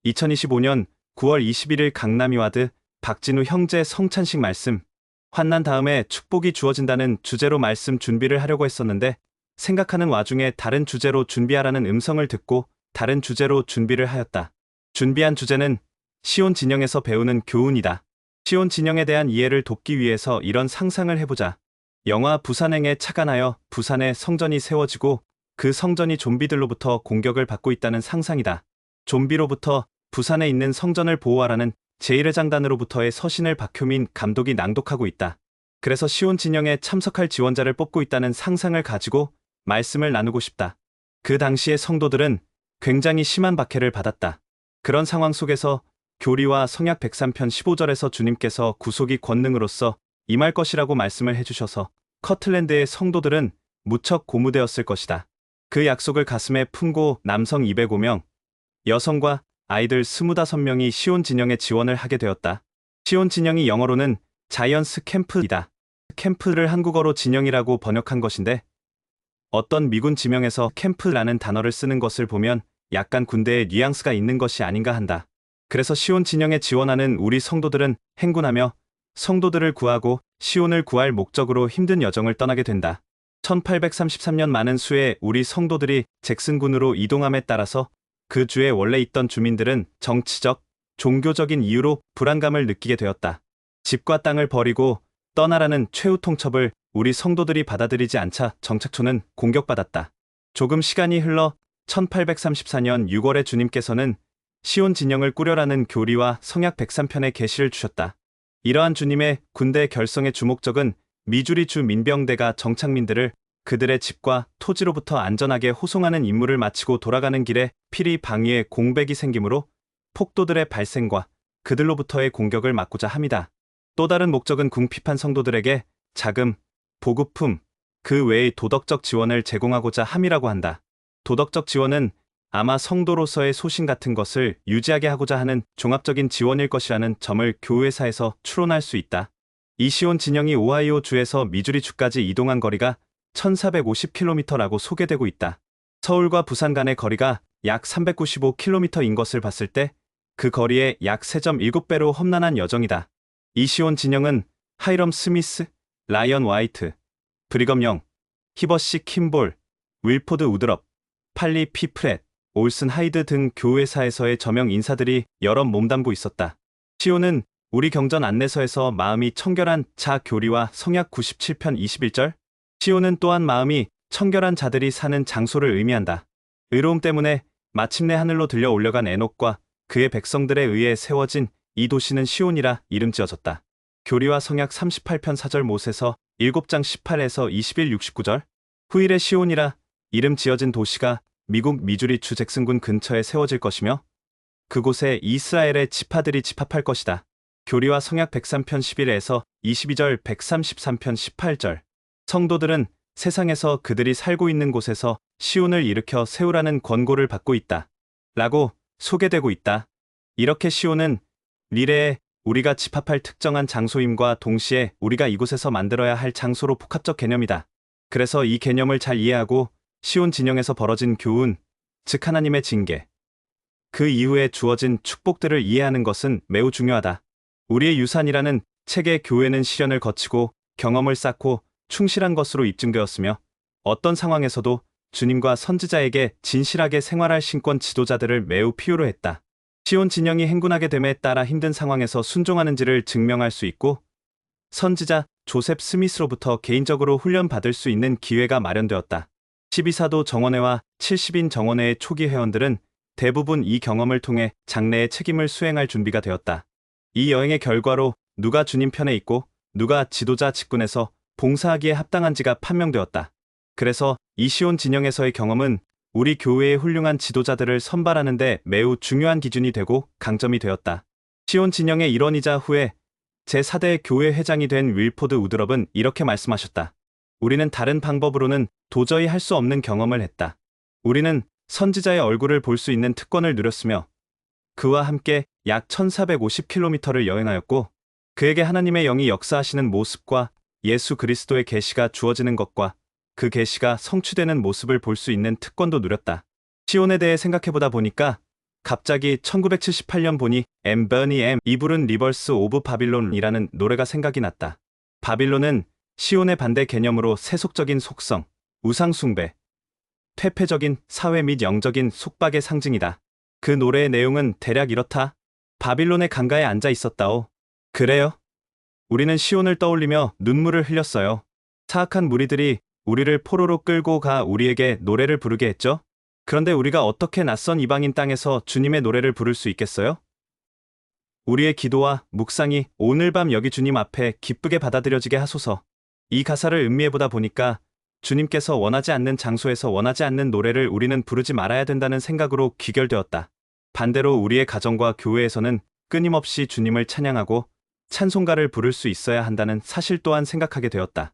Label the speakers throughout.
Speaker 1: 2025년 9월 21일 강남이 와드 박진우 형제 성찬식 말씀. 환난 다음에 축복이 주어진다는 주제로 말씀 준비를 하려고 했었는데 생각하는 와중에 다른 주제로 준비하라는 음성을 듣고 다른 주제로 준비를 하였다. 준비한 주제는 시온 진영에서 배우는 교훈이다. 시온 진영에 대한 이해를 돕기 위해서 이런 상상을 해보자. 영화 부산행에 착안하여 부산에 성전이 세워지고 그 성전이 좀비들로부터 공격을 받고 있다는 상상이다. 좀비로부터 부산에 있는 성전을 보호하라는 제1회장단으로부터의 서신을 박효민 감독이 낭독하고 있다. 그래서 시온 진영에 참석할 지원자를 뽑고 있다는 상상을 가지고 말씀을 나누고 싶다. 그 당시의 성도들은 굉장히 심한 박해를 받았다. 그런 상황 속에서 교리와 성약 103편 15절에서 주님께서 구속이 권능으로서 임할 것이라고 말씀을 해주셔서 커틀랜드의 성도들은 무척 고무되었을 것이다. 그 약속을 가슴에 품고 남성 205명, 여성과 아이들 25명이 시온 진영에 지원을 하게 되었다. 시온 진영이 영어로는 자이언스 캠프이다. 캠프를 한국어로 진영이라고 번역한 것인데 어떤 미군 지명에서 캠프라는 단어를 쓰는 것을 보면 약간 군대의 뉘앙스가 있는 것이 아닌가 한다. 그래서 시온 진영에 지원하는 우리 성도들은 행군하며 성도들을 구하고 시온을 구할 목적으로 힘든 여정을 떠나게 된다. 1833년 많은 수의 우리 성도들이 잭슨군으로 이동함에 따라서 그 주에 원래 있던 주민들은 정치적, 종교적인 이유로 불안감을 느끼게 되었다. 집과 땅을 버리고 떠나라는 최후 통첩을 우리 성도들이 받아들이지 않자 정착촌은 공격받았다. 조금 시간이 흘러 1834년 6월에 주님께서는 시온 진영을 꾸려라는 교리와 성약 103편의 계시를 주셨다. 이러한 주님의 군대 결성의 주목적은 미주리 주 민병대가 정착민들을 그들의 집과 토지로부터 안전하게 호송하는 임무를 마치고 돌아가는 길에 피리 방위에 공백이 생기므로 폭도들의 발생과 그들로부터의 공격을 막고자 함이다. 또 다른 목적은 궁핍한 성도들에게 자금, 보급품, 그 외의 도덕적 지원을 제공하고자 함이라고 한다. 도덕적 지원은 아마 성도로서의 소신 같은 것을 유지하게 하고자 하는 종합적인 지원일 것이라는 점을 교회사에서 추론할 수 있다. 이 시온 진영이 오하이오 주에서 미주리 주까지 이동한 거리가 1450km라고 소개되고 있다. 서울과 부산 간의 거리가 약 395km인 것을 봤을 때 그 거리의 약 3.7배로 험난한 여정이다. 이 시온 진영은 하이럼 스미스, 라이언 와이트, 브리검 영, 히버시 킴볼, 윌포드 우드럽, 팔리 피 프렛, 올슨 하이드 등 교회사에서의 저명 인사들이 여럿 몸담고 있었다. 시온은 우리 경전 안내서에서 마음이 청결한 자 교리와 성약 97편 21절, 시온은 또한 마음이 청결한 자들이 사는 장소를 의미한다. 의로움 때문에 마침내 하늘로 들려 올려간 에녹과 그의 백성들에 의해 세워진 이 도시는 시온이라 이름 지어졌다. 교리와 성약 38편 4절 못에서 7장 18에서 21, 69절, 후일에 시온이라 이름 지어진 도시가 미국 미주리 주 잭슨군 근처에 세워질 것이며 그곳에 이스라엘의 지파들이 집합할 것이다. 교리와 성약 103편 11에서 22절 133편 18절, 성도들은 세상에서 그들이 살고 있는 곳에서 시온을 일으켜 세우라는 권고를 받고 있다. 라고 소개되고 있다. 이렇게 시온은 미래에 우리가 집합할 특정한 장소임과 동시에 우리가 이곳에서 만들어야 할 장소로 복합적 개념이다. 그래서 이 개념을 잘 이해하고 시온 진영에서 벌어진 교훈, 즉 하나님의 징계, 그 이후에 주어진 축복들을 이해하는 것은 매우 중요하다. 우리의 유산이라는 책의 교회는 시련을 거치고 경험을 쌓고 충실한 것으로 입증되었으며 어떤 상황에서도 주님과 선지자에게 진실하게 생활할 신권 지도자들을 매우 필요로 했다. 시온 진영이 행군하게 됨에 따라 힘든 상황에서 순종하는지를 증명할 수 있고 선지자 조셉 스미스로부터 개인적으로 훈련받을 수 있는 기회가 마련되었다. 12사도 정원회와 70인 정원회의 초기 회원들은 대부분 이 경험을 통해 장래의 책임을 수행할 준비가 되었다. 이 여행의 결과로 누가 주님 편에 있고 누가 지도자 직군에서 봉사하기에 합당한지가 판명되었다. 그래서 이 시온 진영에서의 경험은 우리 교회의 훌륭한 지도자들을 선발하는 데 매우 중요한 기준이 되고 강점이 되었다. 시온 진영의 일원이자 후에 제4대 교회 회장이 된 윌포드 우드럽은 이렇게 말씀하셨다. 우리는 다른 방법으로는 도저히 할 수 없는 경험을 했다. 우리는 선지자의 얼굴을 볼 수 있는 특권을 누렸으며 그와 함께 약 1450km를 여행하였고 그에게 하나님의 영이 역사하시는 모습과 예수 그리스도의 계시가 주어지는 것과 그 계시가 성취되는 모습을 볼 수 있는 특권도 누렸다. 시온에 대해 생각해보다 보니까 갑자기 1978년 보니 엠버니 이 부른 리버스 오브 바빌론이라는 노래가 생각이 났다. 바빌론은 시온의 반대 개념으로 세속적인 속성, 우상숭배, 퇴폐적인 사회 및 영적인 속박의 상징이다. 그 노래의 내용은 대략 이렇다. 바빌론의 강가에 앉아 있었다오. 그래요? 우리는 시온을 떠올리며 눈물을 흘렸어요. 사악한 무리들이 우리를 포로로 끌고 가 우리에게 노래를 부르게 했죠? 그런데 우리가 어떻게 낯선 이방인 땅에서 주님의 노래를 부를 수 있겠어요? 우리의 기도와 묵상이 오늘 밤 여기 주님 앞에 기쁘게 받아들여지게 하소서. 이 가사를 음미해보다 보니까 주님께서 원하지 않는 장소에서 원하지 않는 노래를 우리는 부르지 말아야 된다는 생각으로 귀결되었다. 반대로 우리의 가정과 교회에서는 끊임없이 주님을 찬양하고 찬송가를 부를 수 있어야 한다는 사실 또한 생각하게 되었다.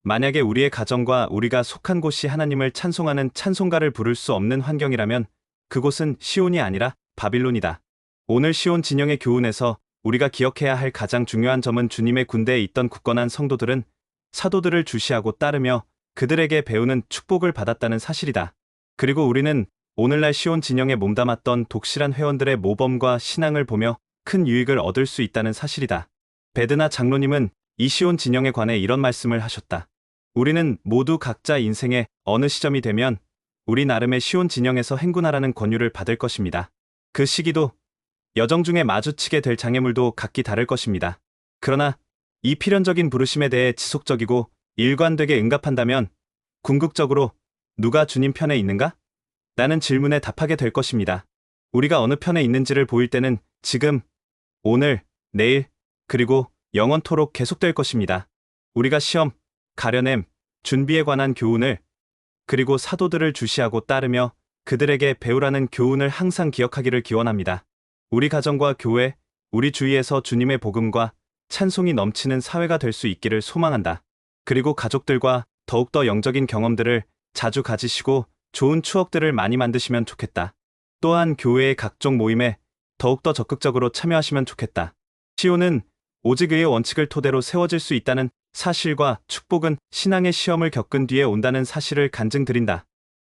Speaker 1: 만약에 우리의 가정과 우리가 속한 곳이 하나님을 찬송하는 찬송가를 부를 수 없는 환경이라면 그곳은 시온이 아니라 바빌론이다. 오늘 시온 진영의 교훈에서 우리가 기억해야 할 가장 중요한 점은 주님의 군대에 있던 굳건한 성도들은 사도들을 주시하고 따르며 그들에게 배우는 축복을 받았다는 사실이다. 그리고 우리는 오늘날 시온 진영에 몸담았던 독실한 회원들의 모범과 신앙을 보며 큰 유익을 얻을 수 있다는 사실이다. 베드나 장로님은 이 시온 진영에 관해 이런 말씀을 하셨다. 우리는 모두 각자 인생의 어느 시점이 되면 우리 나름의 시온 진영에서 행군하라는 권유를 받을 것입니다. 그 시기도 여정 중에 마주치게 될 장애물도 각기 다를 것입니다. 그러나 이 필연적인 부르심에 대해 지속적이고 일관되게 응답한다면 궁극적으로 누가 주님 편에 있는가? 라는 질문에 답하게 될 것입니다. 우리가 어느 편에 있는지를 보일 때는 지금, 오늘, 내일, 그리고 영원토록 계속될 것입니다. 우리가 시험, 가려냄, 준비에 관한 교훈을 그리고 사도들을 주시하고 따르며 그들에게 배우라는 교훈을 항상 기억하기를 기원합니다. 우리 가정과 교회, 우리 주위에서 주님의 복음과 찬송이 넘치는 사회가 될 수 있기를 소망한다. 그리고 가족들과 더욱더 영적인 경험들을 자주 가지시고 좋은 추억들을 많이 만드시면 좋겠다. 또한 교회의 각종 모임에 더욱더 적극적으로 참여하시면 좋겠다. 시온은 오직 의의 원칙을 토대로 세워질 수 있다는 사실과 축복은 신앙의 시험을 겪은 뒤에 온다는 사실을 간증드린다.